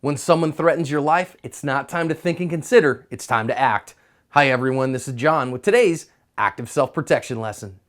When someone threatens your life, it's not time to think and consider, it's time to act. Hi everyone, this is John with today's active self-protection lesson.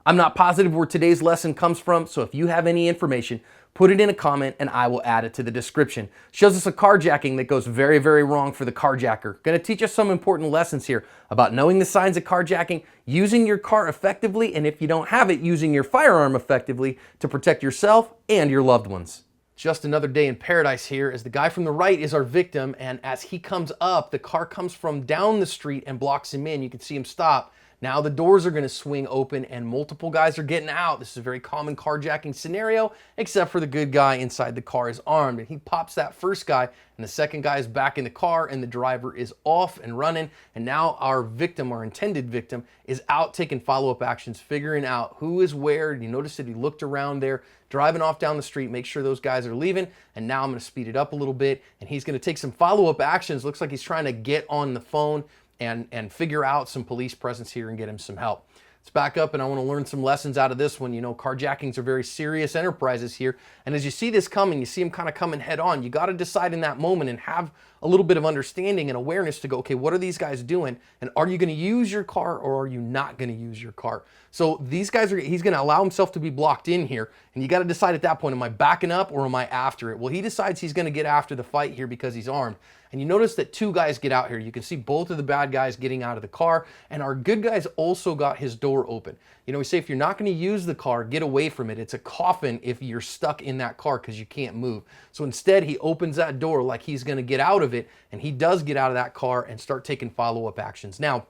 I'm not positive where today's lesson comes from, so if you have any information, put it in a comment and I will add it to the description. Shows us a carjacking that goes very, very wrong for the carjacker. Going to teach us some important lessons here about knowing the signs of carjacking, using your car effectively, and if you don't have it, using your firearm effectively to protect yourself and your loved ones. Just another day in paradise here, as the guy from the right is our victim, and as he comes up, the car comes from down the street and blocks him in. You can see him stop. Now the doors are going to swing open and multiple guys are getting out. This is a very common carjacking scenario, except for the good guy inside the car is armed, and he pops that first guy, and the second guy is back in the car and the driver is off and running. And now our victim, our intended victim, is out taking follow-up actions, figuring out who is where. You notice that he looked around there, driving off down the street, make sure those guys are leaving. And now I'm going to speed it up a little bit, and he's going to take some follow-up actions. Looks like he's trying to get on the phone and figure out some police presence here and get him some help. Let's back up, and I want to learn some lessons out of this one. You know, carjackings are very serious enterprises here, and as you see this coming, you see him kind of coming head on, you got to decide in that moment and have a little bit of understanding and awareness to go, okay, what are these guys doing, and are you going to use your car or are you not going to use your car? So these guys he's going to allow himself to be blocked in here, and you got to decide at that point, am I backing up or am I after it? Well, he decides he's going to get after the fight here because he's armed. And you notice that two guys get out here. You can see both of the bad guys getting out of the car, and our good guys also got his door open. You know, we say if you're not going to use the car, get away from it. It's a coffin if you're stuck in that car because you can't move. So instead, he opens that door like he's going to get out of it, and he does get out of that car and start taking follow-up actions. Now,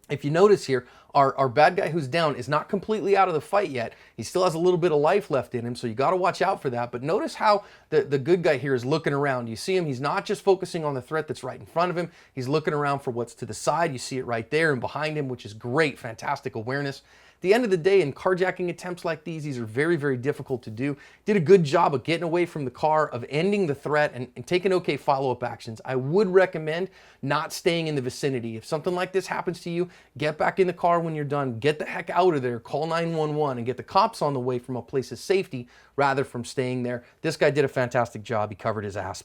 if you notice here, our bad guy who's down is not completely out of the fight yet. He still has a little bit of life left in him, so you got to watch out for that. But notice how the good guy here is looking around. You see him, he's not just focusing on the threat that's right in front of him. He's looking around for what's to the side. You see it right there and behind him, which is great, fantastic awareness. At the end of the day, in carjacking attempts like these are very, very difficult to do. Did a good job of getting away from the car, of ending the threat, and taking okay follow-up actions. I would recommend not staying in the vicinity. If something like this happens to you, get back in the car when you're done. Get the heck out of there. Call 911 and get the cops on the way from a place of safety rather from staying there. This guy did a fantastic job. He covered his ass.